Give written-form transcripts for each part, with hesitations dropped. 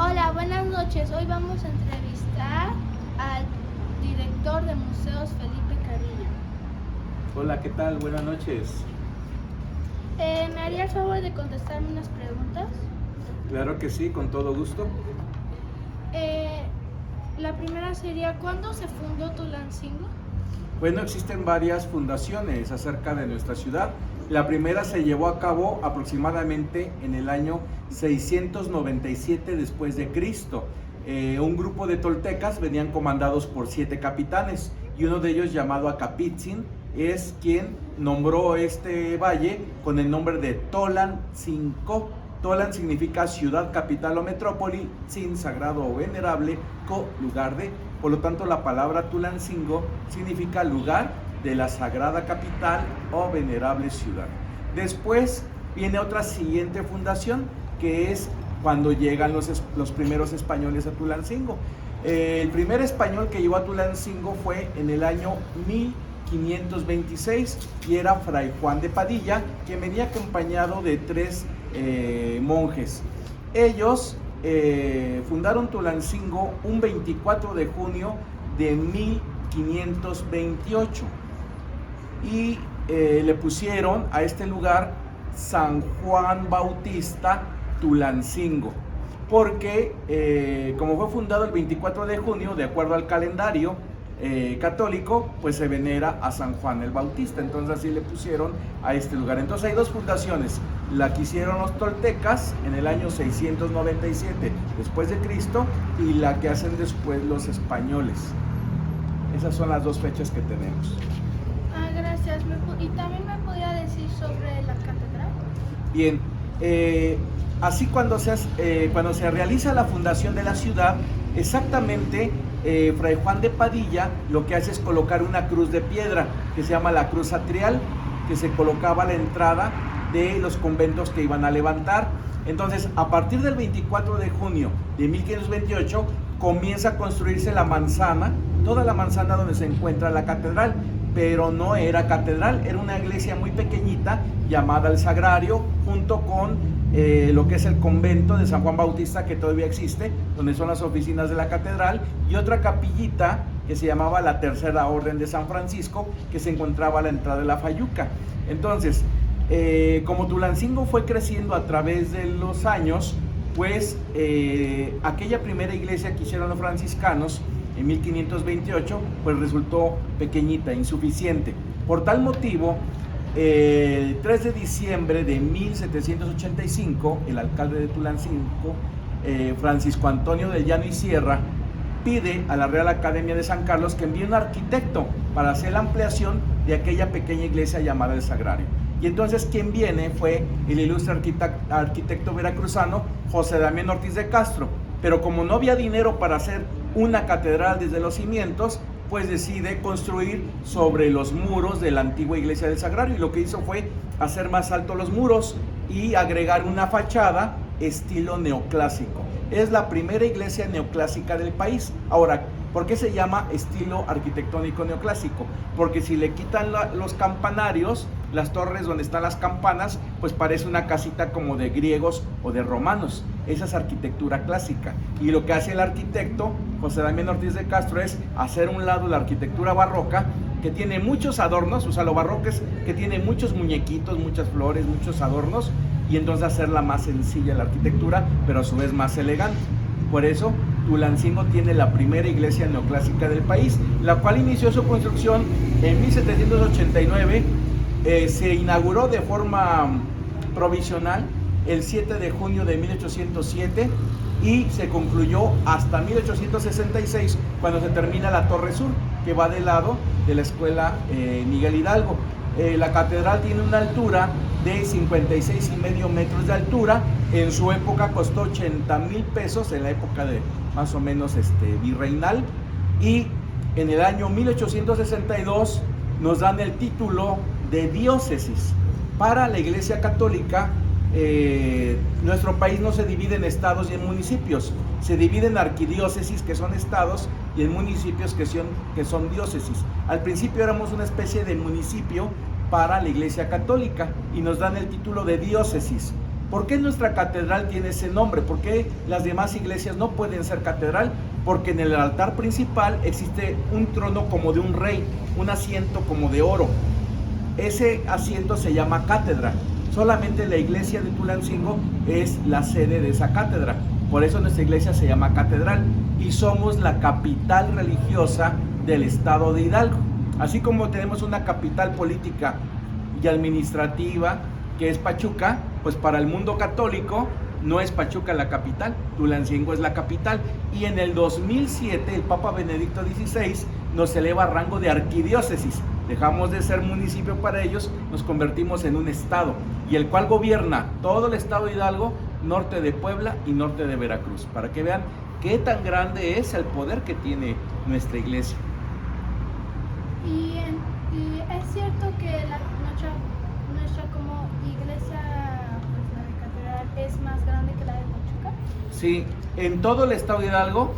Hola, buenas noches. Hoy vamos a entrevistar al director de museos, Felipe Carrillo. Hola, ¿qué tal? Buenas noches. ¿Me haría el favor de contestarme unas preguntas? Claro que sí, con todo gusto. La primera sería, ¿cuándo se fundó Tulancingo? Bueno, existen varias fundaciones acerca de nuestra ciudad. La primera se llevó a cabo aproximadamente en el año 697 después de Cristo. Un grupo de toltecas venían comandados por 7 capitanes y uno de ellos, llamado Acapitzin, es quien nombró este valle con el nombre de Tolancingo. Tolan significa ciudad, capital o metrópoli, sin, sagrado o venerable, co, lugar de. Por lo tanto, la palabra Tulancingo significa lugar de la sagrada capital o venerable ciudad. Después viene otra siguiente fundación, que es cuando llegan los primeros españoles a Tulancingo. El primer español que llegó a Tulancingo fue en el año 1526 y era Fray Juan de Padilla, que venía acompañado de 3 monjes. Ellos fundaron Tulancingo un 24 de junio de 1528 y le pusieron a este lugar San Juan Bautista Tulancingo, porque como fue fundado el 24 de junio, de acuerdo al calendario católico, pues se venera a San Juan el Bautista, entonces así le pusieron a este lugar. Entonces hay 2 fundaciones, la que hicieron los toltecas en el año 697 después de Cristo y la que hacen después los españoles. Esas son las 2 fechas que tenemos. Gracias. ¿Y también me podría decir sobre la catedral? Bien, así cuando se realiza la fundación de la ciudad, exactamente Fray Juan de Padilla lo que hace es colocar una cruz de piedra que se llama la cruz atrial, que se colocaba a la entrada de los conventos que iban a levantar. Entonces, a partir del 24 de junio de 1528 comienza a construirse la manzana, toda la manzana donde se encuentra la catedral, pero no era catedral, era una iglesia muy pequeñita llamada el Sagrario, junto con lo que es el convento de San Juan Bautista, que todavía existe, donde son las oficinas de la catedral, y otra capillita que se llamaba la Tercera Orden de San Francisco, que se encontraba a la entrada de la Fayuca. Entonces, como Tulancingo fue creciendo a través de los años, pues aquella primera iglesia que hicieron los franciscanos en 1528, pues resultó pequeñita, insuficiente. Por tal motivo, el 3 de diciembre de 1785, el alcalde de Tulancingo, Francisco Antonio del Llano y Sierra, pide a la Real Academia de San Carlos que envíe un arquitecto para hacer la ampliación de aquella pequeña iglesia llamada el Sagrario. Y entonces quien viene fue el ilustre arquitecto veracruzano José Damián Ortiz de Castro. Pero como no había dinero para hacer una catedral desde los cimientos, pues decide construir sobre los muros de la antigua iglesia del Sagrario, y lo que hizo fue hacer más altos los muros y agregar una fachada estilo neoclásico. Es la primera iglesia neoclásica del país. Ahora, ¿por qué se llama estilo arquitectónico neoclásico? Porque si le quitan los campanarios, las torres donde están las campanas, pues parece una casita como de griegos o de romanos. Esa es arquitectura clásica. Y lo que hace el arquitecto José Damián Ortiz de Castro es hacer a un lado la arquitectura barroca, que tiene muchos adornos. O sea, lo barroco es que tiene muchos muñequitos, muchas flores, muchos adornos, y entonces hacerla más sencilla la arquitectura, pero a su vez más elegante. Por eso Tulancingo tiene la primera iglesia neoclásica del país, la cual inició su construcción en 1789, se inauguró de forma provisional el 7 de junio de 1807 y se concluyó hasta 1866, cuando se termina la Torre Sur, que va del lado de la escuela Miguel Hidalgo. La catedral tiene una altura de 56,5 metros de altura. En su época costó 80,000 pesos, en la época de más o menos virreinal, y en el año 1862 nos dan el título de diócesis. Para la Iglesia Católica, nuestro país no se divide en estados y en municipios, se divide en arquidiócesis, que son estados, y en municipios, que son diócesis. Al principio éramos una especie de municipio para la Iglesia Católica y nos dan el título de diócesis, ¿Por qué nuestra catedral tiene ese nombre? ¿Por qué las demás iglesias no pueden ser catedral? Porque en el altar principal existe un trono como de un rey, un asiento como de oro. Ese asiento se llama cátedra. Solamente la iglesia de Tulancingo es la sede de esa cátedra. Por eso nuestra iglesia se llama catedral y somos la capital religiosa del estado de Hidalgo. Así como tenemos una capital política y administrativa que es Pachuca, pues para el mundo católico no es Pachuca la capital, Tulancingo es la capital. Y en el 2007 el Papa Benedicto XVI nos eleva a rango de arquidiócesis. Dejamos de ser municipio para ellos, nos convertimos en un estado, y el cual gobierna todo el estado de Hidalgo, norte de Puebla y norte de Veracruz, para que vean qué tan grande es el poder que tiene nuestra iglesia. Y es cierto que nuestra como iglesia, pues la de catedral, es más grande que la de Pachuca. Sí, en todo el estado de Hidalgo,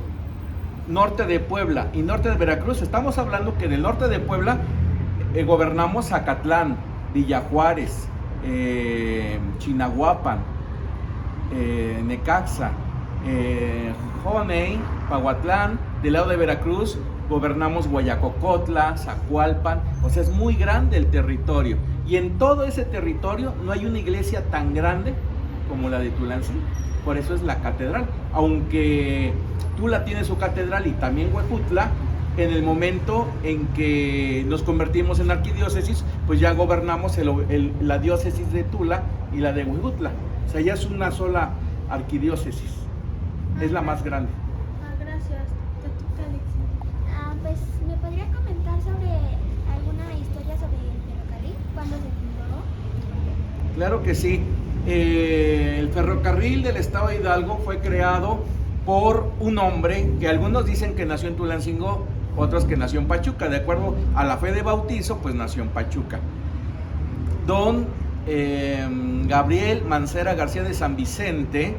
norte de Puebla y norte de Veracruz, estamos hablando que en el norte de Puebla gobernamos Zacatlán, Villa Juárez, Chinahuapan, Necaxa, Joney, Pahuatlán. Del lado de Veracruz gobernamos Guayacocotla, Zacualpan. O sea, es muy grande el territorio, y en todo ese territorio no hay una iglesia tan grande como la de Tulancingo. Por eso es la catedral, aunque Tula tiene su catedral y también Huejutla. En el momento en que nos convertimos en arquidiócesis, pues ya gobernamos la diócesis de Tula y la de Huejutla. O sea, ya es una sola arquidiócesis, es la más grande. Gracias. Te toca, Alexia. Pues, ¿me podría comentar sobre alguna historia sobre el ferrocarril? ¿Cuándo se fundó? Claro que sí. El ferrocarril del estado de Hidalgo fue creado por un hombre que algunos dicen que nació en Tulancingo, otros que nació en Pachuca. De acuerdo a la fe de bautizo, pues nació en Pachuca. Don Gabriel Mancera García de San Vicente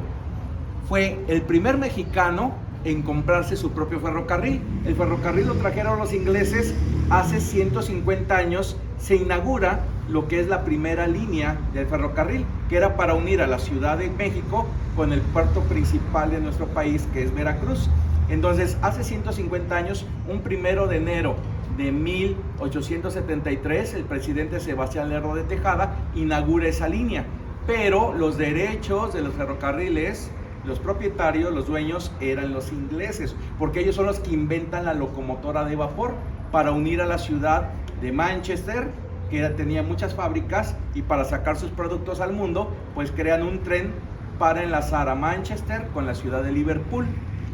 fue el primer mexicano en comprarse su propio ferrocarril. El ferrocarril lo trajeron los ingleses hace 150 años. Se inaugura lo que es la primera línea del ferrocarril, que era para unir a la Ciudad de México con el puerto principal de nuestro país, que es Veracruz. Entonces, hace 150 años, un 1 de enero de 1873, el presidente Sebastián Lerdo de Tejada inaugura esa línea. Pero los derechos de los ferrocarriles, los propietarios, los dueños, eran los ingleses, porque ellos son los que inventan la locomotora de vapor para unir a la ciudad de Manchester, que tenía muchas fábricas, y para sacar sus productos al mundo, pues crean un tren para enlazar a Manchester con la ciudad de Liverpool.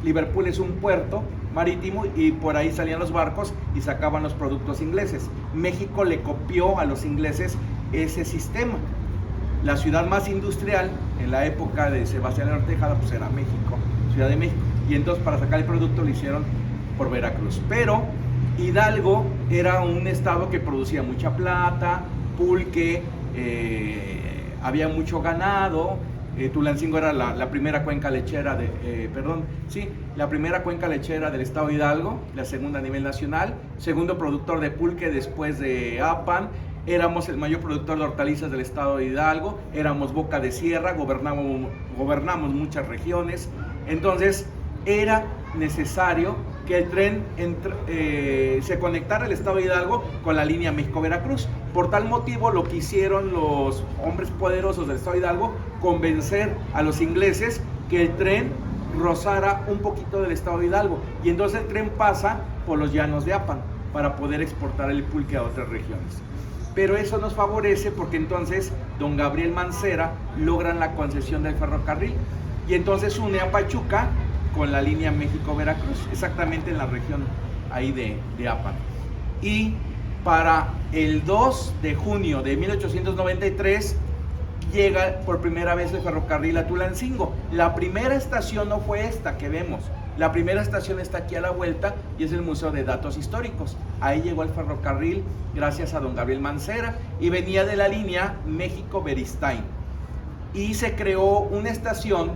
Liverpool es un puerto marítimo y por ahí salían los barcos y sacaban los productos ingleses. México le copió a los ingleses ese sistema. La ciudad más industrial en la época de Sebastián Lerdo de Tejada pues era México, Ciudad de México, y entonces para sacar el producto lo hicieron por Veracruz. Pero Hidalgo era un estado que producía mucha plata, pulque, había mucho ganado. Tulancingo era la primera cuenca lechera la primera cuenca lechera del estado de Hidalgo, la segunda a nivel nacional, segundo productor de pulque después de Apan. Éramos el mayor productor de hortalizas del estado de Hidalgo, éramos boca de sierra, gobernamos muchas regiones. Entonces era necesario que el tren se conectara al estado de Hidalgo con la línea México-Veracruz. Por tal motivo, lo que hicieron los hombres poderosos del estado de Hidalgo, convencer a los ingleses que el tren rozara un poquito del estado de Hidalgo, y entonces el tren pasa por los llanos de Apan para poder exportar el pulque a otras regiones. Pero eso nos favorece porque entonces don Gabriel Mancera logran la concesión del ferrocarril, y entonces une a Pachuca con la línea México-Veracruz, exactamente en la región ahí de Apan. Y para el 2 de junio de 1893 llega por primera vez el ferrocarril a Tulancingo. La primera estación no fue esta que vemos. La primera estación está aquí a la vuelta y es el Museo de Datos Históricos. Ahí llegó el ferrocarril gracias a don Gabriel Mancera y venía de la línea México-Beristain. Y se creó una estación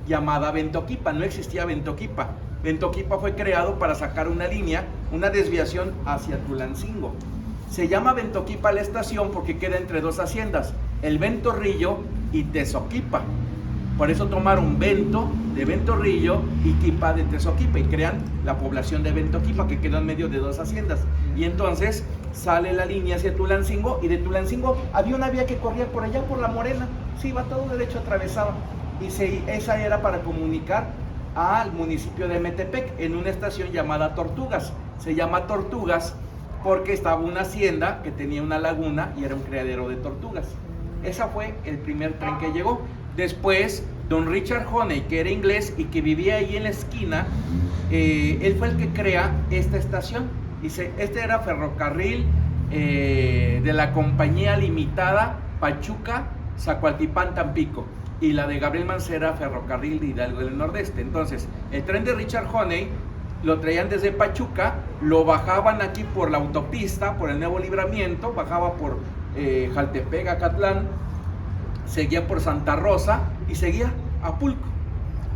llamada Ventoquipa. No existía Ventoquipa. Ventoquipa fue creado para sacar una línea, una desviación hacia Tulancingo. Se llama Ventoquipa la estación porque queda entre dos haciendas, el Ventorrillo y Tezoquipa. Por eso tomaron Vento de Ventorrillo y Quipa de Tezoquipa y crean la población de Ventoquipa, que quedó en medio de dos haciendas. Y entonces sale la línea hacia Tulancingo, y de Tulancingo había una vía que corría por allá por La Morena, sí, iba todo derecho, atravesaba, y esa era para comunicar al municipio de Metepec en una estación llamada Tortugas. Se llama Tortugas porque estaba una hacienda que tenía una laguna y era un criadero de tortugas. Ese fue el primer tren que llegó. Después, don Richard Honey, que era inglés y que vivía ahí en la esquina, él fue el que crea esta estación. Dice, este era ferrocarril de la compañía limitada Pachuca, Zacualtipán, Tampico, y la de Gabriel Mancera, ferrocarril de Hidalgo del Nordeste. Entonces, el tren de Richard Honey lo traían desde Pachuca, lo bajaban aquí por la autopista, por el Nuevo Libramiento, bajaba por Jaltepec, Acatlán, seguía por Santa Rosa y seguía a Apulco.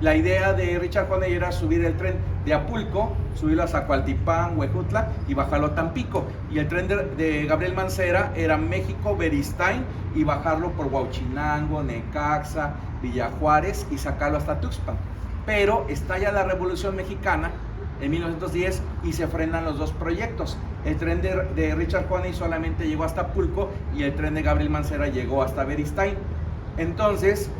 La idea de Richard Honey era subir el tren de Apulco, subirlo a Zacualtipán, Huejutla y bajarlo a Tampico. Y el tren de Gabriel Mancera era México, Beristain, y bajarlo por Huauchinango, Necaxa, Villa Juárez y sacarlo hasta Tuxpan. Pero estalla la Revolución Mexicana en 1910 y se frenan los dos proyectos. El tren de Richard Honey solamente llegó hasta Apulco y el tren de Gabriel Mancera llegó hasta Beristain. Entonces,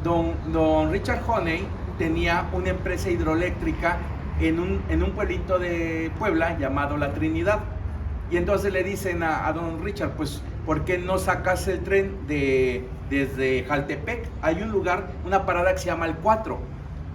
don Richard Honey tenía una empresa hidroeléctrica en un pueblito de Puebla llamado La Trinidad. Y entonces le dicen a don Richard, pues, ¿por qué no sacas el tren desde Jaltepec? Hay un lugar, una parada que se llama el 4.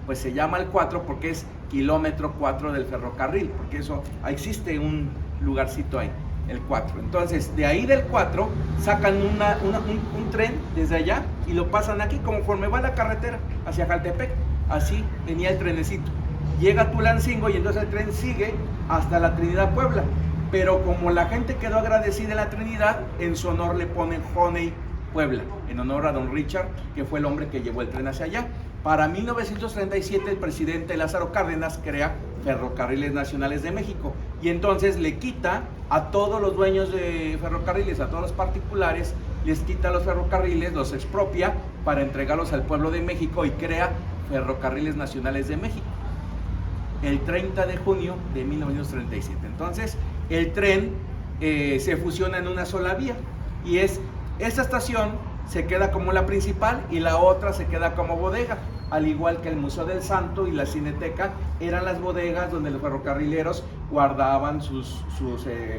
Pues se llama el 4 porque es kilómetro 4 del ferrocarril, porque eso, existe un lugarcito ahí, el 4. Entonces, de ahí del 4 sacan un tren desde allá y lo pasan aquí, conforme va la carretera hacia Jaltepec. Así venía el trenecito. Llega a Tulancingo y entonces el tren sigue hasta la Trinidad, Puebla. Pero como la gente quedó agradecida en la Trinidad, en su honor le ponen Honey Puebla, en honor a don Richard, que fue el hombre que llevó el tren hacia allá. Para 1937 el presidente Lázaro Cárdenas crea Ferrocarriles Nacionales de México y entonces le quita a todos los dueños de ferrocarriles, a todos los particulares, les quita los ferrocarriles, los expropia para entregarlos al pueblo de México y crea Ferrocarriles Nacionales de México el 30 de junio de 1937. Entonces el tren se fusiona en una sola vía y esta estación se queda como la principal y la otra se queda como bodega, al igual que el Museo del Santo y la Cineteca eran las bodegas donde los ferrocarrileros guardaban sus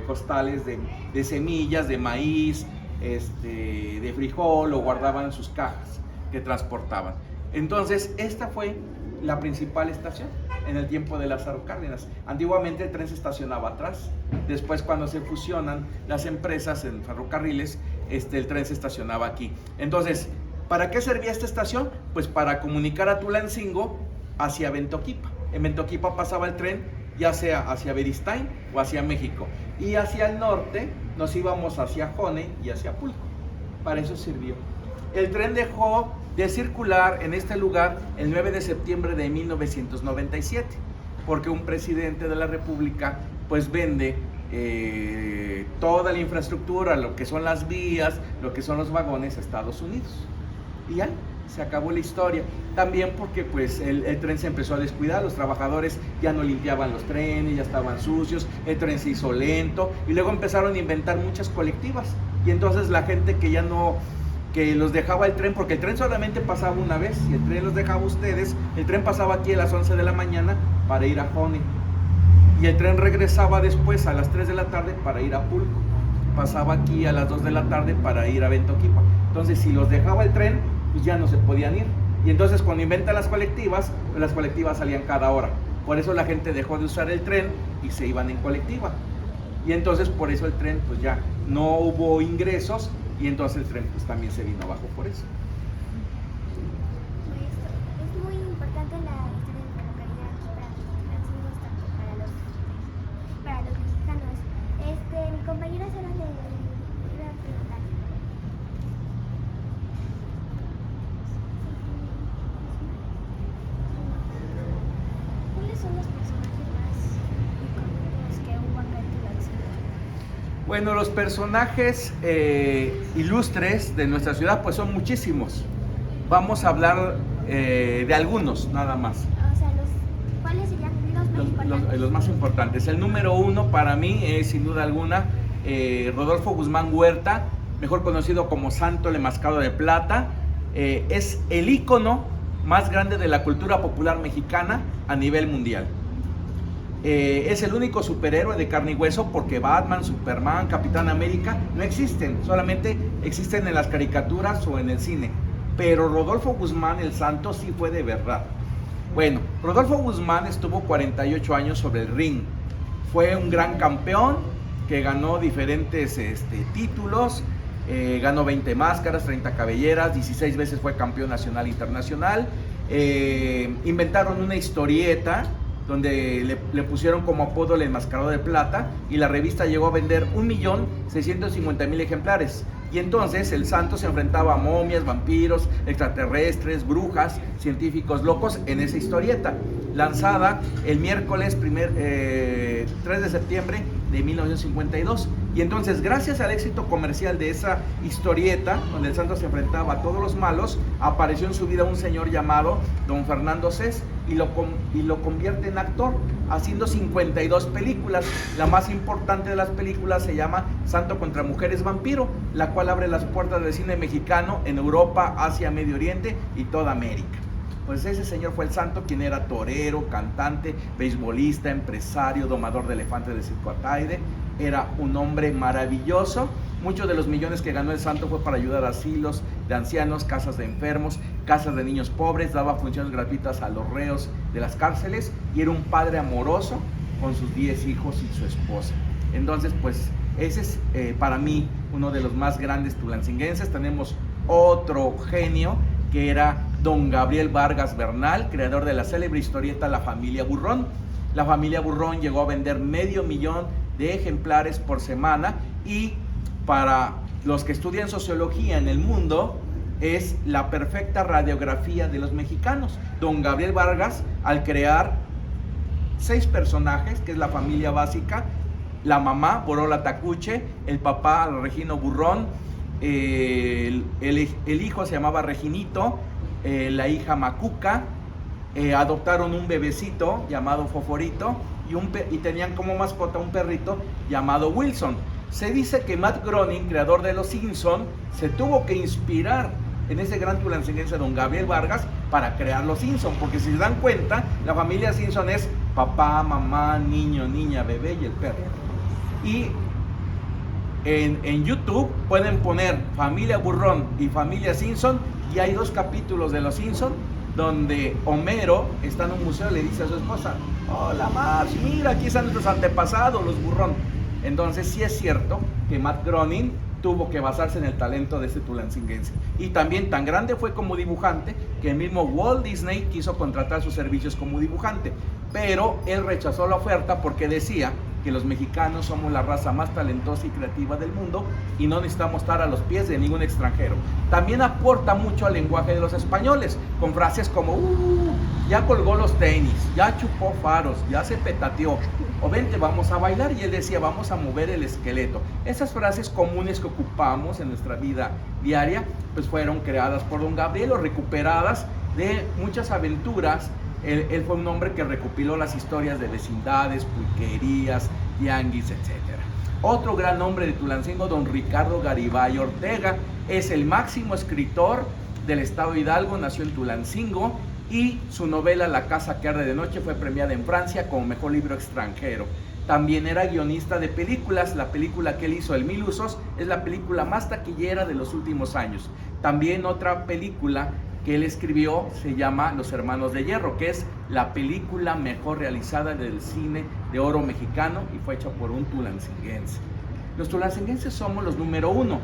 costales de semillas, de maíz, de frijol, o guardaban sus cajas que transportaban. Entonces esta fue la principal estación en el tiempo de Lázaro Cárdenas. Antiguamente el tren se estacionaba atrás, después cuando se fusionan las empresas en ferrocarriles, el tren se estacionaba aquí. Entonces, ¿para qué servía esta estación? Pues para comunicar a Tulancingo hacia Ventoquipa. En Ventoquipa pasaba el tren ya sea hacia Beristain o hacia México, y hacia el norte nos íbamos hacia Honey y hacia Apulco. Para eso sirvió. El tren dejó de circular en este lugar el 9 de septiembre de 1997, porque un presidente de la República pues vende toda la infraestructura, lo que son las vías, lo que son los vagones a Estados Unidos. Y ya, se acabó la historia. También porque pues el tren se empezó a descuidar, los trabajadores ya no limpiaban los trenes, ya estaban sucios, el tren se hizo lento, y luego empezaron a inventar muchas colectivas, y entonces la gente que ya no, que los dejaba el tren, porque el tren solamente pasaba una vez, y el tren los dejaba a ustedes, el tren pasaba aquí a las 11 de la mañana para ir a Honey, y el tren regresaba después a las 3 de la tarde para ir a Apulco, pasaba aquí a las 2 de la tarde para ir a Ventoquipa. Entonces si los dejaba el tren, pues ya no se podían ir, y entonces cuando inventan las colectivas, pues las colectivas salían cada hora, por eso la gente dejó de usar el tren y se iban en colectiva, y entonces por eso el tren pues ya no hubo ingresos, y entonces el tren pues también se vino abajo por eso. Es muy importante la historia del ferrocarril aquí para los mexicanos, tanto para los mexicanos. Mi compañera Sara le iba a preguntar. ¿Cuáles son los personajes más icónicos que hubo acá en Tulancingo? Bueno, los personajes ilustres de nuestra ciudad pues son muchísimos. Vamos a hablar de algunos, nada más. O sea, ¿cuáles serían los más importantes? Los más importantes. El número 1 para mí es sin duda alguna Rodolfo Guzmán Huerta, mejor conocido como Santo el Enmascarado de Plata. Es el ícono más grande de la cultura popular mexicana a nivel mundial. Es el único superhéroe de carne y hueso, porque Batman, Superman, Capitán América no existen, solamente existen en las caricaturas o en el cine. Pero Rodolfo Guzmán el Santo sí fue de verdad. Bueno, Rodolfo Guzmán estuvo 48 años sobre el ring. Fue un gran campeón que ganó diferentes títulos. Ganó 20 máscaras, 30 cabelleras, 16 veces fue campeón nacional e internacional. Inventaron una historieta donde le pusieron como apodo el Enmascarado de Plata, y la revista llegó a vender 1.650.000 ejemplares. Y entonces el Santo se enfrentaba a momias, vampiros, extraterrestres, brujas, científicos locos en esa historieta, lanzada el miércoles 3 de septiembre de 1952. Y entonces, gracias al éxito comercial de esa historieta, donde el Santo se enfrentaba a todos los malos, apareció en su vida un señor llamado Don Fernando Cés, y lo convierte en actor, haciendo 52 películas. La más importante de las películas se llama Santo contra Mujeres Vampiro, la cual abre las puertas del cine mexicano en Europa, Asia, Medio Oriente y toda América. Pues ese señor fue el Santo, quien era torero, cantante, beisbolista, empresario, domador de elefantes de circo Ataide. Era un hombre maravilloso. Muchos de los millones que ganó el Santo fue para ayudar a asilos de ancianos, casas de enfermos, casas de niños pobres. Daba funciones gratuitas a los reos de las cárceles, y era un padre amoroso con sus 10 hijos y su esposa. Entonces, pues ese es para mí uno de los más grandes tulancinguenses. Tenemos otro genio, que era Don Gabriel Vargas Bernal, creador de la célebre historieta La Familia Burrón. La Familia Burrón llegó a vender 500,000 de ejemplares por semana, y para los que estudian sociología en el mundo, es la perfecta radiografía de los mexicanos. Don Gabriel Vargas, al crear 6 personajes, que es la familia básica: la mamá, Borola Tacuche; el papá, Regino Burrón; el hijo se llamaba Reginito; la hija Macuca. Adoptaron un bebecito llamado Foforito, y tenían como mascota un perrito llamado Wilson. Se dice que Matt Groening, creador de Los Simpson, se tuvo que inspirar en ese gran tulancinguense Don Gabriel Vargas para crear Los Simpson, porque si se dan cuenta, la familia Simpson es papá, mamá, niño, niña, bebé y el perro. Y en YouTube pueden poner Familia Burrón y Familia Simpson, y hay 2 capítulos de Los Simpson donde Homero está en un museo y le dice a su esposa: hola Marge, mira, aquí están nuestros antepasados, los Burrón. Entonces sí es cierto que Matt Groening tuvo que basarse en el talento de este tulancinguense. Y también tan grande fue como dibujante que el mismo Walt Disney quiso contratar sus servicios como dibujante, pero él rechazó la oferta porque decía que los mexicanos somos la raza más talentosa y creativa del mundo, y no necesitamos estar a los pies de ningún extranjero. También aporta mucho al lenguaje de los españoles, con frases como ya colgó los tenis, ya chupó faros, ya se petateó, o vente, vamos a bailar. Y él decía: vamos a mover el esqueleto. Esas frases comunes que ocupamos en nuestra vida diaria, pues fueron creadas por Don Gabriel, o recuperadas de muchas aventuras. Él fue un hombre que recopiló las historias de vecindades, pulquerías, tianguis, etc. Otro gran hombre de Tulancingo, Don Ricardo Garibay Ortega, es el máximo escritor del estado de Hidalgo. Nació en Tulancingo, y su novela La casa que arde de noche fue premiada en Francia como mejor libro extranjero. También era guionista de películas. La película que él hizo, El Mil Usos, es la película más taquillera de los últimos años. También otra película que él escribió se llama Los Hermanos de Hierro, que es la película mejor realizada del cine de oro mexicano, y fue hecha por un tulancinguense. Los tulancinguenses somos los número 1.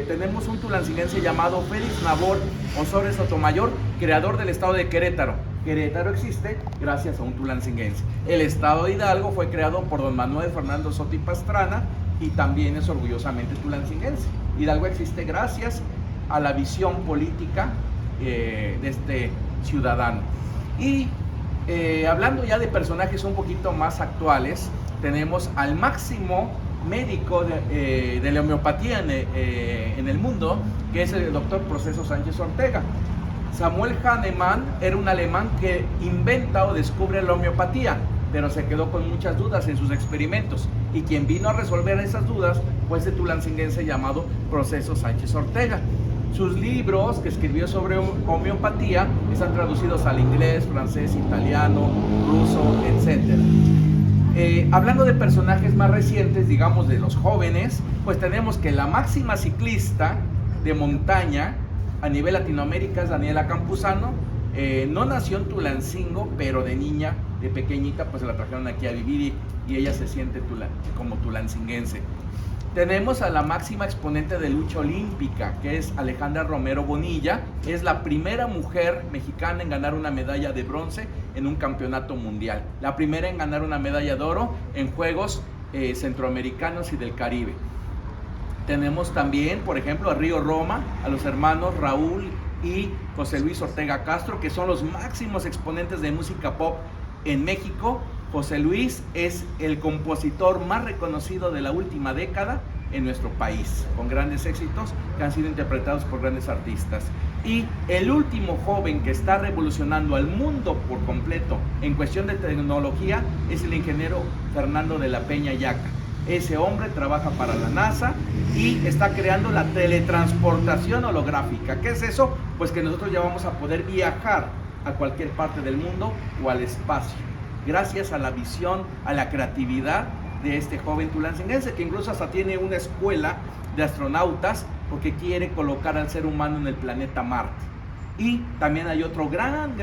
Tenemos un tulancinguense llamado Félix Nabor Osores Sotomayor, creador del estado de Querétaro. Querétaro existe gracias a un tulancinguense. El estado de Hidalgo fue creado por don Manuel Fernando Soto y Pastrana, y también es orgullosamente tulancinguense. Hidalgo existe gracias a la visión política de este ciudadano. Y hablando ya de personajes un poquito más actuales, tenemos al máximo médico de la homeopatía en el mundo, que es el doctor Proceso Sánchez Ortega. Samuel Hahnemann era un alemán que inventa o descubre la homeopatía, pero se quedó con muchas dudas en sus experimentos, y quien vino a resolver esas dudas fue ese tulancinguense llamado Proceso Sánchez Ortega. Sus libros que escribió sobre homeopatía están traducidos al inglés, francés, italiano, ruso, etc. Hablando de personajes más recientes, digamos de los jóvenes, pues tenemos que la máxima ciclista de montaña a nivel Latinoamérica es Daniela Campuzano. No nació en Tulancingo, pero de niña, de pequeñita, pues se la trajeron aquí a vivir y ella se siente como tulancinguense. Tenemos a la máxima exponente de lucha olímpica, que es Alejandra Romero Bonilla. Es la primera mujer mexicana en ganar una medalla de bronce en un campeonato mundial. La primera en ganar una medalla de oro en Juegos Centroamericanos y del Caribe. Tenemos también, por ejemplo, a Río Roma, a los hermanos Raúl y José Luis Ortega Castro, que son los máximos exponentes de música pop en México. José Luis es el compositor más reconocido de la última década en nuestro país, con grandes éxitos que han sido interpretados por grandes artistas. Y el último joven que está revolucionando al mundo por completo en cuestión de tecnología es el ingeniero Fernando de la Peña Yaca. Ese hombre trabaja para la NASA y está creando la teletransportación holográfica. ¿Qué es eso? Pues que nosotros ya vamos a poder viajar a cualquier parte del mundo o al espacio, gracias a la visión, a la creatividad de este joven tulancinguense, que incluso hasta tiene una escuela de astronautas porque quiere colocar al ser humano en el planeta Marte. Y también hay otro gran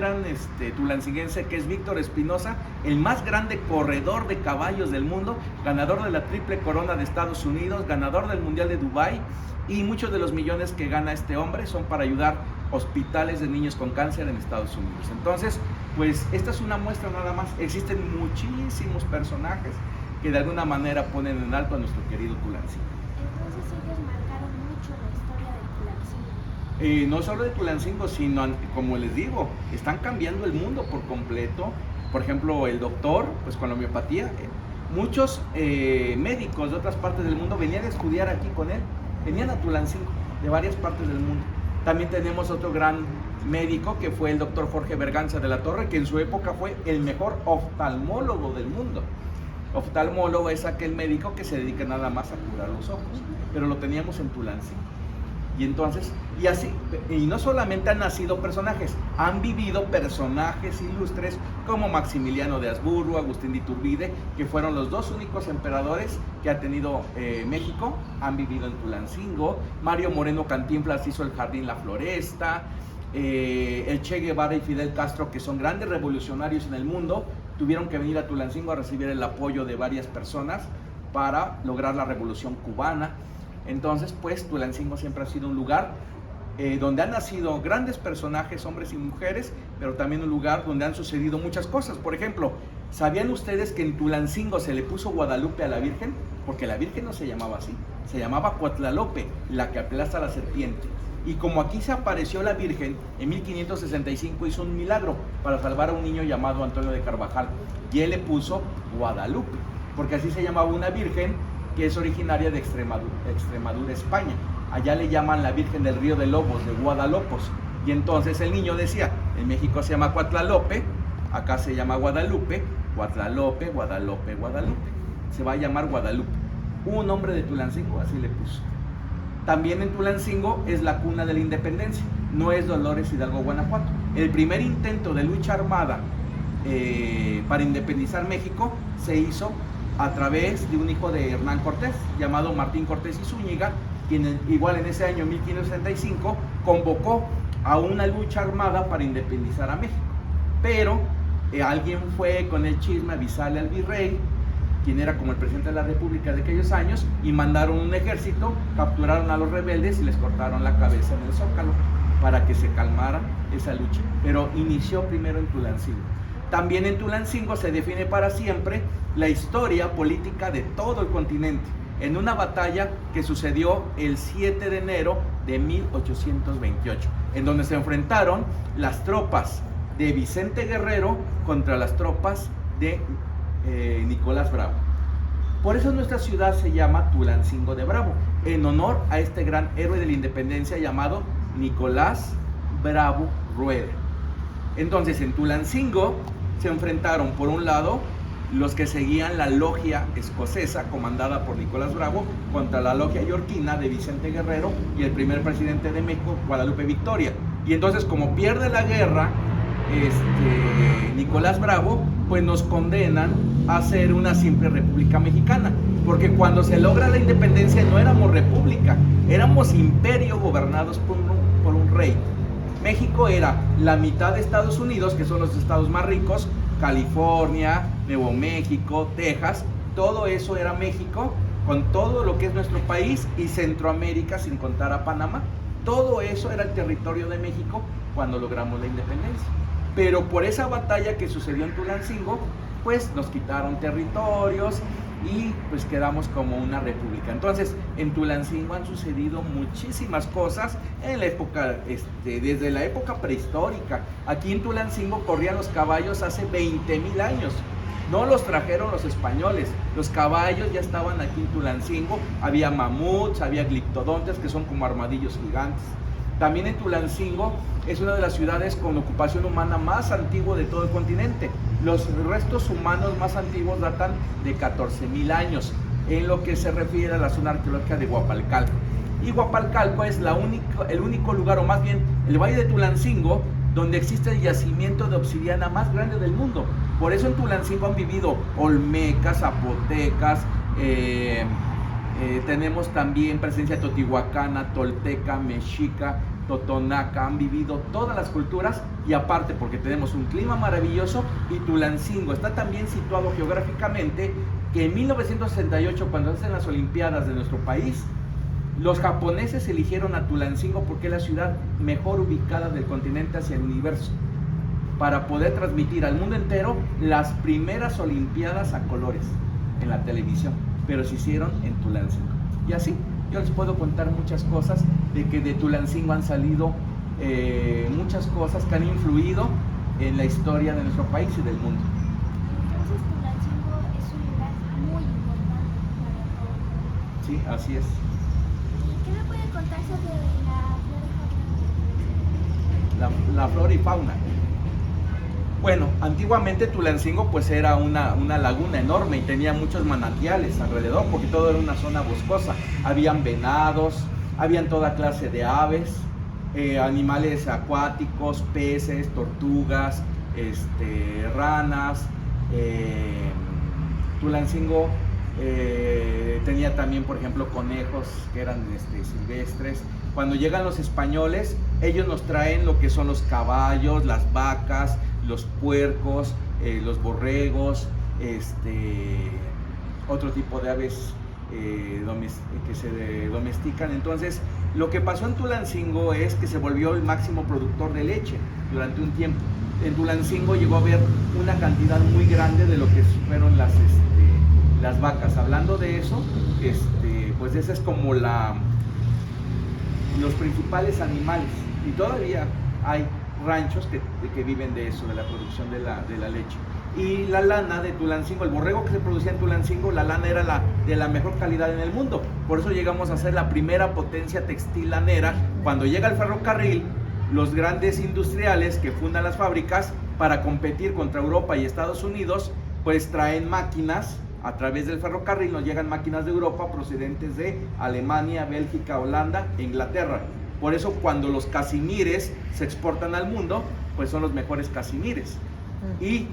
tulancinguense, que es Víctor Espinosa, el más grande corredor de caballos del mundo, ganador de la Triple Corona de Estados Unidos, ganador del Mundial de Dubái, y muchos de los millones que gana este hombre son para ayudar hospitales de niños con cáncer en Estados Unidos. Entonces, pues esta es una muestra nada más. Existen muchísimos personajes que de alguna manera ponen en alto a nuestro querido Tulancingo. Entonces ellos marcaron mucho la historia de Tulancingo. No solo de Tulancingo, sino, como les digo, están cambiando el mundo por completo. Por ejemplo, el doctor, pues con la homeopatía, muchos médicos de otras partes del mundo venían a estudiar aquí con él, venían a Tulancingo de varias partes del mundo. También tenemos otro gran médico que fue el doctor Jorge Berganza de la Torre, que en su época fue el mejor oftalmólogo del mundo. Oftalmólogo es aquel médico que se dedica nada más a curar los ojos, pero lo teníamos en Tulancingo. Y entonces, y así, y no solamente han nacido personajes, han vivido personajes ilustres como Maximiliano de Habsburgo, Agustín de Iturbide, que fueron los dos únicos emperadores que ha tenido México, han vivido en Tulancingo. Mario Moreno Cantinflas hizo el Jardín La Floresta. El Che Guevara y Fidel Castro, que son grandes revolucionarios en el mundo, tuvieron que venir a Tulancingo a recibir el apoyo de varias personas para lograr la revolución cubana. Entonces, pues Tulancingo siempre ha sido un lugar donde han nacido grandes personajes, hombres y mujeres, pero también un lugar donde han sucedido muchas cosas. Por ejemplo, ¿sabían ustedes que en Tulancingo se le puso Guadalupe a la Virgen? Porque la Virgen no se llamaba así, se llamaba Cuatlalope, la que aplasta a la serpiente. Y como aquí se apareció la Virgen, en 1565 hizo un milagro para salvar a un niño llamado Antonio de Carvajal. Y él le puso Guadalupe, porque así se llamaba una virgen que es originaria de Extremadura, España. Allá le llaman la Virgen del Río de Lobos, de Guadalopos. Y entonces el niño decía, en México se llama Cuatlalope, acá se llama Guadalupe, Cuatlalope, Guadalupe, Guadalupe. Se va a llamar Guadalupe. Un hombre de Tulancingo así le puso. También en Tulancingo es la cuna de la independencia, no es Dolores Hidalgo, Guanajuato. El primer intento de lucha armada para independizar México se hizo a través de un hijo de Hernán Cortés, llamado Martín Cortés y Zúñiga, quien igual en ese año 1565 convocó a una lucha armada para independizar a México. Pero alguien fue con el chisme a avisarle al virrey, quien era como el presidente de la República de aquellos años, y mandaron un ejército, capturaron a los rebeldes y les cortaron la cabeza en el Zócalo para que se calmara esa lucha. Pero inició primero en Tulancingo. También en Tulancingo se define para siempre la historia política de todo el continente, en una batalla que sucedió el 7 de enero de 1828, en donde se enfrentaron las tropas de Vicente Guerrero contra las tropas de Nicolás Bravo. Por eso nuestra ciudad se llama Tulancingo de Bravo, en honor a este gran héroe de la independencia llamado Nicolás Bravo Rueda. Entonces, en Tulancingo se enfrentaron, por un lado, los que seguían la logia escocesa comandada por Nicolás Bravo contra la logia yorquina de Vicente Guerrero y el primer presidente de México, Guadalupe Victoria. Y entonces, como pierde la guerra Nicolás Bravo, pues nos condenan a ser una simple república mexicana, porque cuando se logra la independencia no éramos república, éramos imperio gobernados por un rey. México era la mitad de Estados Unidos, que son los estados más ricos, California, Nuevo México, Texas, todo eso era México, con todo lo que es nuestro país, y Centroamérica, sin contar a Panamá. Todo eso era el territorio de México cuando logramos la independencia. Pero por esa batalla que sucedió en Tulancingo, pues nos quitaron territorios y pues quedamos como una república. Entonces, en Tulancingo han sucedido muchísimas cosas en la época, desde la época prehistórica. Aquí en Tulancingo corrían los caballos hace 20,000 años. No los trajeron los españoles, los caballos ya estaban aquí en Tulancingo. Había mamuts, había gliptodontes, que son como armadillos gigantes. También en Tulancingo es una de las ciudades con ocupación humana más antigua de todo el continente. Los restos humanos más antiguos datan de 14,000 años en lo que se refiere a la zona arqueológica de Huapalcalco. Y Huapalcalco es el único lugar, o más bien el valle de Tulancingo, donde existe el yacimiento de obsidiana más grande del mundo. Por eso en Tulancingo han vivido olmecas, zapotecas, tenemos también presencia totihuacana, tolteca, mexica, totonaca. Han vivido todas las culturas, y aparte porque tenemos un clima maravilloso, y Tulancingo está también situado geográficamente que en 1968, cuando hacen las Olimpiadas de nuestro país, los japoneses eligieron a Tulancingo porque es la ciudad mejor ubicada del continente hacia el universo, para poder transmitir al mundo entero las primeras Olimpiadas a colores en la televisión, pero se hicieron en Tulancingo. Y así yo les puedo contar muchas cosas de que de Tulancingo han salido muchas cosas que han influido en la historia de nuestro país y del mundo. Entonces Tulancingo es un lugar muy importante para todos. Sí, así es. ¿Y qué me puede contar sobre la flora y fauna? La flora y fauna. Bueno, antiguamente Tulancingo pues era una laguna enorme y tenía muchos manantiales alrededor, porque todo era una zona boscosa. Habían venados, habían toda clase de aves, animales acuáticos, peces, tortugas, ranas. Tulancingo tenía también, por ejemplo, conejos que eran silvestres. Cuando llegan los españoles, ellos nos traen lo que son los caballos, las vacas, los puercos, los borregos, otro tipo de aves que se domestican. Entonces, lo que pasó en Tulancingo es que se volvió el máximo productor de leche durante un tiempo. En Tulancingo llegó a haber una cantidad muy grande de lo que fueron las vacas. Hablando de eso, pues esa es como los principales animales, y todavía hay ranchos que viven de eso, de la producción de la leche. Y la lana de Tulancingo, el borrego que se producía en Tulancingo, la lana era de la mejor calidad en el mundo. Por eso llegamos a ser la primera potencia textil lanera. Cuando llega el ferrocarril, los grandes industriales que fundan las fábricas para competir contra Europa y Estados Unidos, pues traen máquinas. A través del ferrocarril nos llegan máquinas de Europa procedentes de Alemania, Bélgica, Holanda e Inglaterra. Por eso cuando los casimires se exportan al mundo, pues son los mejores casimires. Y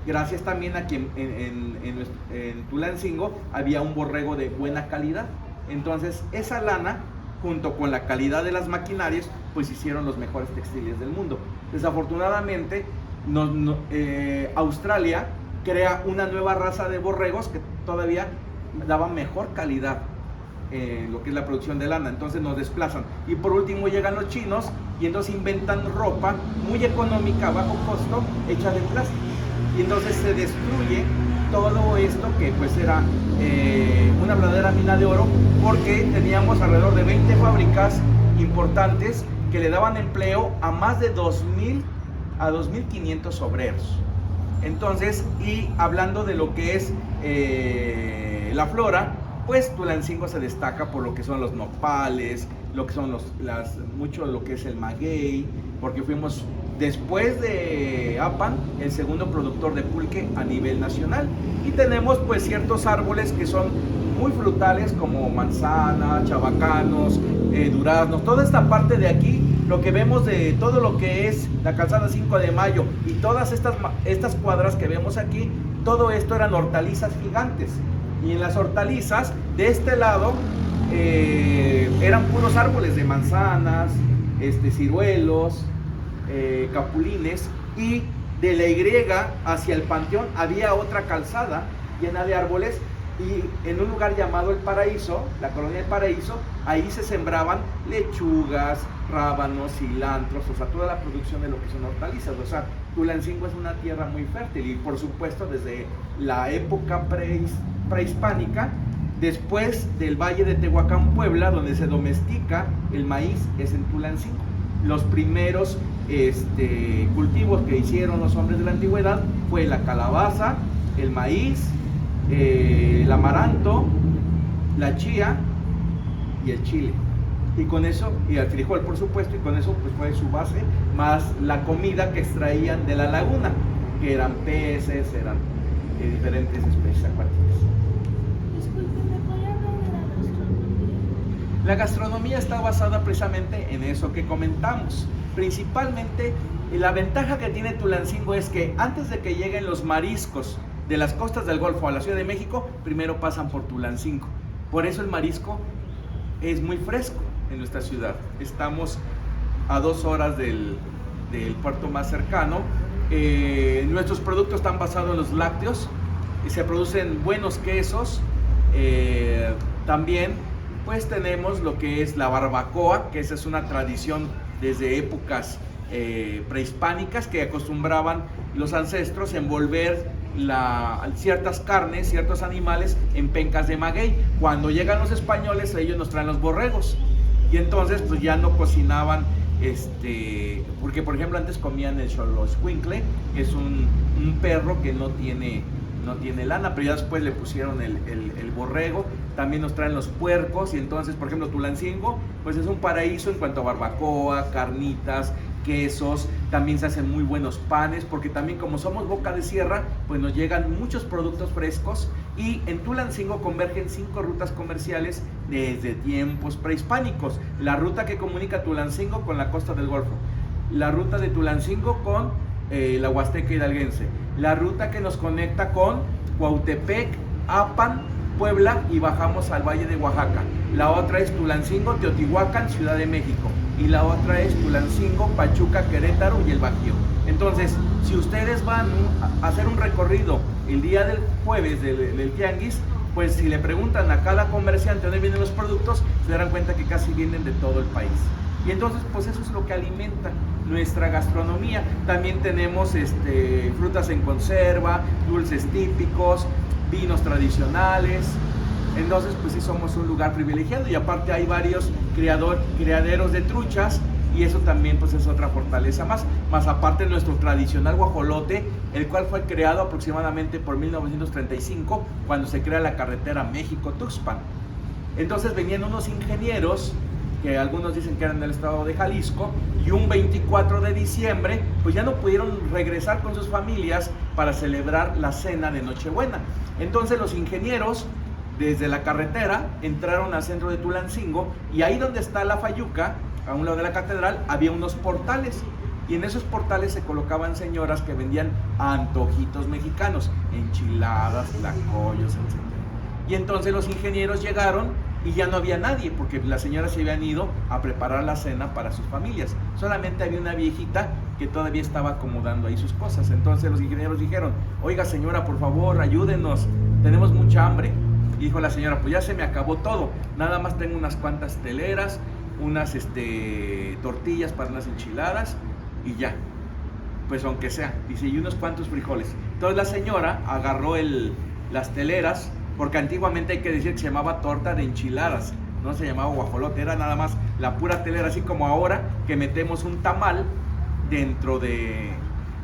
gracias también a que en Tulancingo había un borrego de buena calidad. Entonces esa lana, junto con la calidad de las maquinarias, pues hicieron los mejores textiles del mundo. Desafortunadamente, Australia crea una nueva raza de borregos que todavía daba mejor calidad en lo que es la producción de lana. Entonces nos desplazan. Y por último llegan los chinos, y entonces inventan ropa muy económica, a bajo costo, hecha de plástico. Y entonces se destruye todo esto que pues era una verdadera mina de oro, porque teníamos alrededor de 20 fábricas importantes que le daban empleo a más de 2,000 a 2,500 obreros. Entonces, y hablando de lo que es la flora, pues Tulancingo se destaca por lo que son los nopales, lo que son mucho lo que es el maguey, porque fuimos, después de Apan, el segundo productor de pulque a nivel nacional. Y tenemos pues ciertos árboles que son muy frutales, como manzana, chabacanos, duraznos, toda esta parte de aquí, lo que vemos de todo lo que es la calzada 5 de Mayo y todas estas cuadras que vemos aquí, todo esto eran hortalizas gigantes. Y en las hortalizas, de este lado, eran puros árboles de manzanas, ciruelos, capulines, y de la Y hacia el Panteón había otra calzada llena de árboles, y en un lugar llamado El Paraíso, la colonia del Paraíso, ahí se sembraban lechugas, rábanos, cilantros, o sea, toda la producción de lo que son hortalizas. O sea, Tulancingo es una tierra muy fértil, y por supuesto desde la época prehispánica, después del Valle de Tehuacán, Puebla, donde se domestica el maíz, es en Tulancingo. Los primeros cultivos que hicieron los hombres de la antigüedad fue la calabaza, el maíz, el amaranto, la chía y el chile. Y con eso, y el frijol por supuesto, y con eso pues fue su base, más la comida que extraían de la laguna, que eran peces, eran diferentes especies acuáticas. Disculpe, ¿me podría hablar de la gastronomía? La gastronomía está basada precisamente en eso que comentamos. Principalmente, la ventaja que tiene Tulancingo es que antes de que lleguen los mariscos de las costas del Golfo a la Ciudad de México, primero pasan por Tulancingo. Por eso el marisco es muy fresco en nuestra ciudad. Estamos a 2 horas del puerto más cercano. Nuestros productos están basados en los lácteos y se producen buenos quesos. También pues tenemos lo que es la barbacoa, que esa es una tradición desde épocas prehispánicas, que acostumbraban los ancestros a envolver ciertas carnes, ciertos animales en pencas de maguey. Cuando llegan los españoles, ellos nos traen los borregos, y entonces pues ya no cocinaban, porque por ejemplo antes comían el xoloscuincle, que es un perro que no tiene lana, pero ya después le pusieron el borrego. También nos traen los puercos, y entonces por ejemplo Tulancingo pues es un paraíso en cuanto a barbacoa, carnitas, quesos. También se hacen muy buenos panes, porque también como somos boca de sierra, pues nos llegan muchos productos frescos, y en Tulancingo convergen 5 rutas comerciales desde tiempos prehispánicos. La ruta que comunica Tulancingo con la costa del Golfo, la ruta de Tulancingo con la Huasteca hidalguense, la ruta que nos conecta con Cuautepec, Apan, Puebla, y bajamos al Valle de Oaxaca. La otra es Tulancingo, Teotihuacán, Ciudad de México, y la otra es Tulancingo, Pachuca, Querétaro y el Bajío. Entonces, si ustedes van a hacer un recorrido el día del jueves del tianguis, pues si le preguntan a cada comerciante dónde vienen los productos, se darán cuenta que casi vienen de todo el país. Y entonces pues eso es lo que alimenta nuestra gastronomía. También tenemos frutas en conserva, dulces típicos, vinos tradicionales. Entonces pues sí somos un lugar privilegiado, y aparte hay varios criaderos de truchas, y eso también pues es otra fortaleza más aparte nuestro tradicional guajolote, el cual fue creado aproximadamente por 1935, cuando se crea la carretera México-Tuxpan. Entonces venían unos ingenieros, que algunos dicen que eran del estado de Jalisco, y un 24 de diciembre pues ya no pudieron regresar con sus familias para celebrar la cena de Nochebuena. Entonces los ingenieros desde la carretera entraron al centro de Tulancingo, y ahí donde está la Fayuca, a un lado de la catedral, había unos portales, y en esos portales se colocaban señoras que vendían antojitos mexicanos, enchiladas, tlacoyos, etc. Y entonces los ingenieros llegaron y ya no había nadie, porque las señoras se habían ido a preparar la cena para sus familias. Solamente había una viejita que todavía estaba acomodando ahí sus cosas. Entonces los ingenieros dijeron: oiga señora, por favor, ayúdenos, tenemos mucha hambre. Y dijo la señora: pues ya se me acabó todo, nada más tengo unas cuantas teleras, unas tortillas para unas enchiladas, y ya, pues aunque sea, dice, y unos cuantos frijoles. Entonces la señora agarró las teleras, porque antiguamente hay que decir que se llamaba torta de enchiladas, no se llamaba guajolote, era nada más la pura telera, así como ahora que metemos un tamal dentro de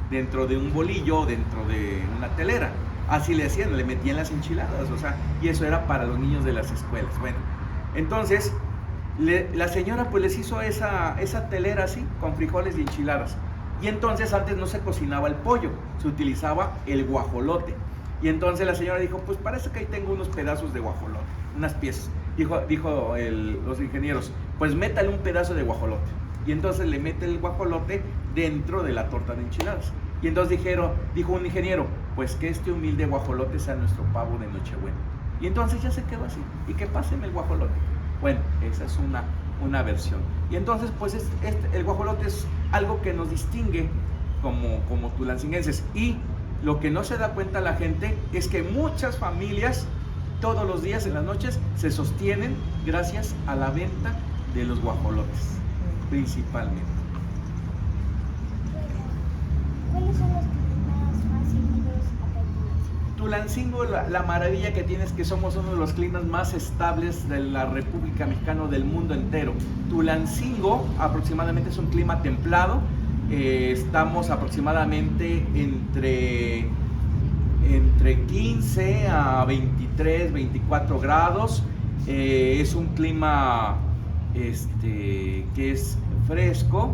dentro de un bolillo o dentro de una telera. Así le hacían, le metían las enchiladas, o sea, y eso era para los niños de las escuelas. Bueno, entonces la señora pues les hizo esa telera así, con frijoles y enchiladas. Y entonces antes no se cocinaba el pollo, se utilizaba el guajolote. Y entonces la señora dijo, pues parece que ahí tengo unos pedazos de guajolote, unas piezas. Dijo los ingenieros, pues métale un pedazo de guajolote. Y entonces le mete el guajolote dentro de la torta de enchiladas. Y entonces dijo un ingeniero, pues que este humilde guajolote sea nuestro pavo de Nochebuena. Y entonces ya se quedó así, y que pásenme el guajolote. Bueno, esa es una versión. Y entonces pues el guajolote es algo que nos distingue como tulancinguenses. Y lo que no se da cuenta la gente es que muchas familias todos los días en las noches se sostienen gracias a la venta de los guajolotes, principalmente. ¿Cuáles son los climas más seguidos acá en Tulancingo? Tulancingo, la maravilla que tiene es que somos uno de los climas más estables de la República Mexicana, del mundo entero. Tulancingo aproximadamente es un clima templado. Estamos aproximadamente entre 15 a 23, 24 grados. Es un clima que es fresco.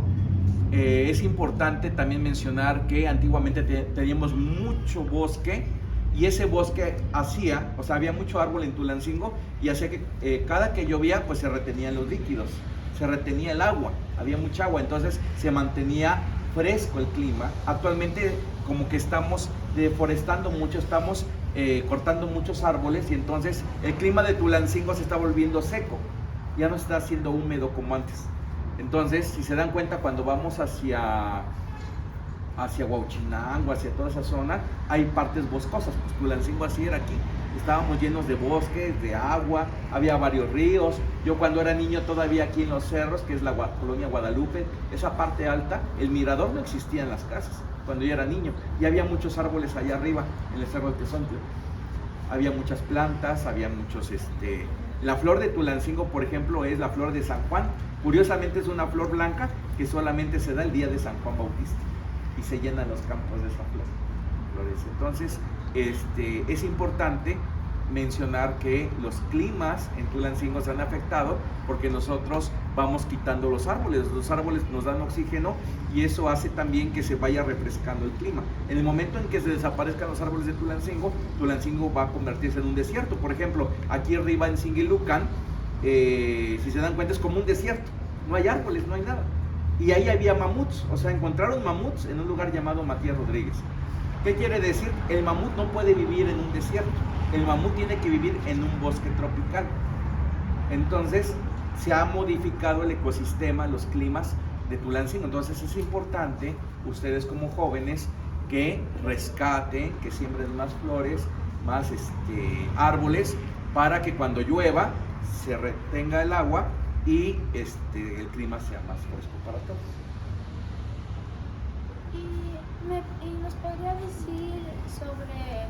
Es importante también mencionar que antiguamente teníamos mucho bosque, y ese bosque había mucho árbol en Tulancingo, y hacía que cada que llovía pues se retenían los líquidos, se retenía el agua, había mucha agua, entonces se mantenía fresco el clima. Actualmente como que estamos deforestando mucho, estamos cortando muchos árboles, y entonces el clima de Tulancingo se está volviendo seco, ya no está siendo húmedo como antes. Entonces, si se dan cuenta, cuando vamos hacia Huauchinango, hacia toda esa zona, hay partes boscosas. Pues Tulancingo así era aquí. Estábamos llenos de bosques, de agua, había varios ríos. Yo cuando era niño todavía aquí en los cerros, que es la colonia Guadalupe, esa parte alta, el mirador no existía en las casas cuando yo era niño. Y había muchos árboles allá arriba, en el Cerro de Tezontle. Había muchas plantas, había muchos... La flor de Tulancingo, por ejemplo, es la flor de San Juan. Curiosamente es una flor blanca que solamente se da el día de San Juan Bautista, y se llenan los campos de esa flor. Entonces, es importante mencionar que los climas en Tulancingo se han afectado porque nosotros vamos quitando los árboles nos dan oxígeno, y eso hace también que se vaya refrescando el clima. En el momento en que se desaparezcan los árboles de Tulancingo va a convertirse en un desierto. Por ejemplo, aquí arriba en Singilucan, si se dan cuenta, es como un desierto, no hay árboles, no hay nada. Y ahí había mamuts, o sea, encontraron mamuts en un lugar llamado Matías Rodríguez. ¿Qué quiere decir? El mamut no puede vivir en un desierto, el mamut tiene que vivir en un bosque tropical. Entonces, se ha modificado el ecosistema, los climas de Tulancingo. Entonces, es importante, ustedes como jóvenes, que rescaten, que siembren más flores, más árboles, para que cuando llueva se retenga el agua y el clima sea más fresco para todos. ¿Y nos podría decir sobre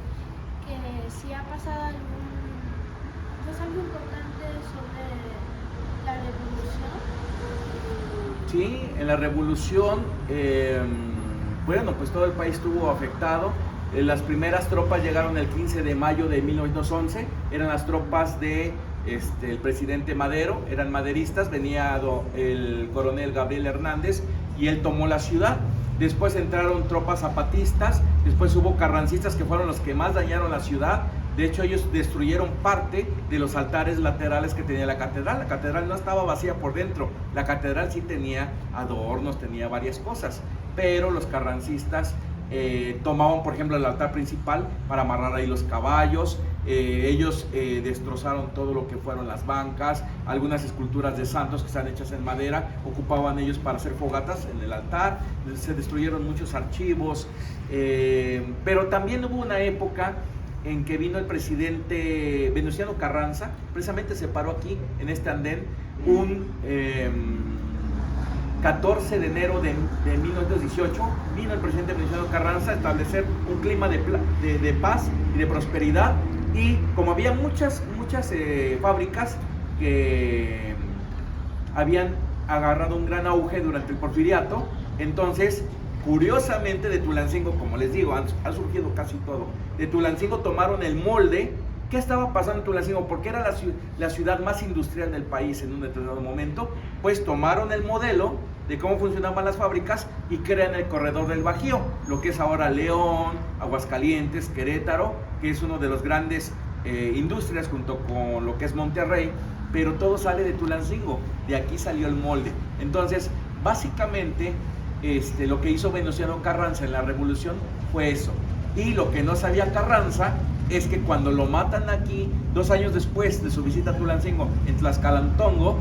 que si ha pasado algo importante sobre la revolución? Sí, en la revolución, pues todo el país estuvo afectado. Las primeras tropas llegaron el 15 de mayo de 1911, eran las tropas de el presidente Madero, eran maderistas, venía el coronel Gabriel Hernández, y él tomó la ciudad. Después entraron tropas zapatistas, después hubo carrancistas, que fueron los que más dañaron la ciudad. De hecho, ellos destruyeron parte de los altares laterales que tenía la catedral. La catedral no estaba vacía por dentro, la catedral sí tenía adornos, tenía varias cosas, pero los carrancistas tomaban, por ejemplo, el altar principal para amarrar ahí los caballos. Ellos destrozaron todo lo que fueron las bancas, algunas esculturas de santos que están hechas en madera, ocupaban ellos para hacer fogatas en el altar. Se destruyeron muchos archivos, pero también hubo una época en que vino el presidente Venustiano Carranza, precisamente se paró aquí en este andén un 14 de enero de 1918, vino el presidente Venustiano Carranza a establecer un clima de paz y de prosperidad. Y como había muchas fábricas que habían agarrado un gran auge durante el porfiriato, entonces Curiosamente de Tulancingo, como les digo, ha surgido casi todo. De Tulancingo tomaron el molde. ¿Qué estaba pasando en Tulancingo? Porque era la ciudad más industrial del país en un determinado momento. Pues tomaron el modelo de cómo funcionaban las fábricas y crean el corredor del Bajío, lo que es ahora León, Aguascalientes, Querétaro, que es uno de los grandes industrias junto con lo que es Monterrey, pero todo sale de Tulancingo, de aquí salió el molde. Entonces, básicamente, lo que hizo Venustiano Carranza en la Revolución fue eso. Y lo que no sabía Carranza es que cuando lo matan aquí, 2 años después de su visita a Tulancingo, en Tlaxcalantongo,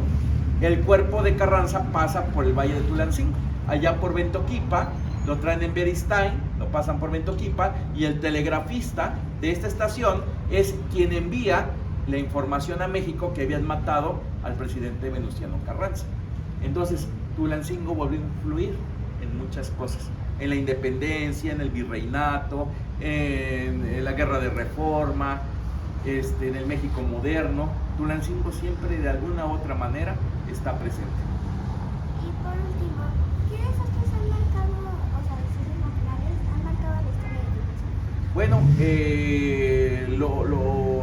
el cuerpo de Carranza pasa por el Valle de Tulancingo. Allá por Ventoquipa, lo traen en Beristain, lo pasan por Ventoquipa, y el telegrafista de esta estación es quien envía la información a México que habían matado al presidente Venustiano Carranza. Entonces, Tulancingo volvió a influir en muchas cosas, en la independencia, en el virreinato, en la guerra de reforma, en el México moderno. Tulancingo siempre de alguna u otra manera está presente. Y por último, ¿qué desastres han marcado, o sea, desastres naturales han marcado la historia de Tulancingo? Bueno,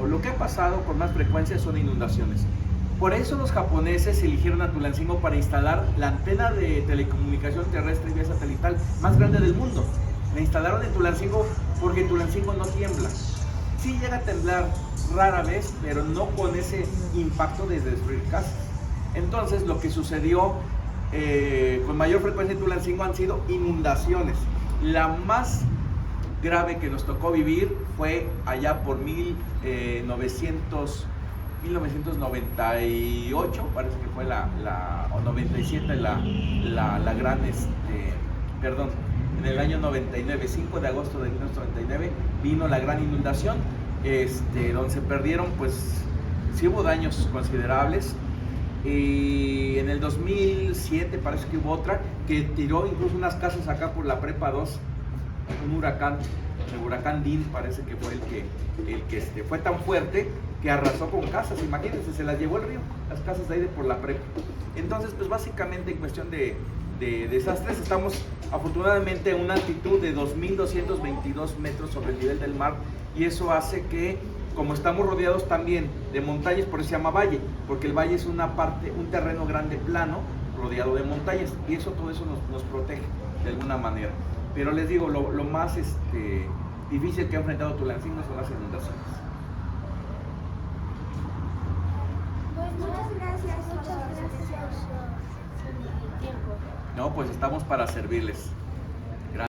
lo que ha pasado con más frecuencia son inundaciones. Por eso los japoneses eligieron a Tulancingo para instalar la antena de telecomunicación terrestre y vía satelital más grande del mundo. La instalaron en Tulancingo porque Tulancingo no tiembla. Sí llega a temblar rara vez, pero no con ese impacto de destruir casas. Entonces, lo que sucedió con mayor frecuencia en Tulancingo han sido inundaciones. La más grave que nos tocó vivir fue allá por 1998, parece que fue o 97, la gran, perdón, en el año 99, 5 de agosto de 1999, vino la gran inundación, donde se perdieron, pues, sí hubo daños considerables. Y en el 2007 parece que hubo otra que tiró incluso unas casas acá por la Prepa 2, un huracán, el huracán Dean parece que fue el que fue tan fuerte que arrasó con casas. Imagínense, se las llevó el río, las casas de ahí de por la Prepa. Entonces, pues básicamente en cuestión de desastres, estamos afortunadamente a una altitud de 2.222 metros sobre el nivel del mar, y eso hace que, como estamos rodeados también de montañas, por eso se llama valle, porque el valle es una parte, un terreno grande plano rodeado de montañas, y todo eso nos protege de alguna manera. Pero les digo, lo más difícil que ha enfrentado Tulancingo son las inundaciones. Pues muchas gracias por su tiempo. No, pues estamos para servirles.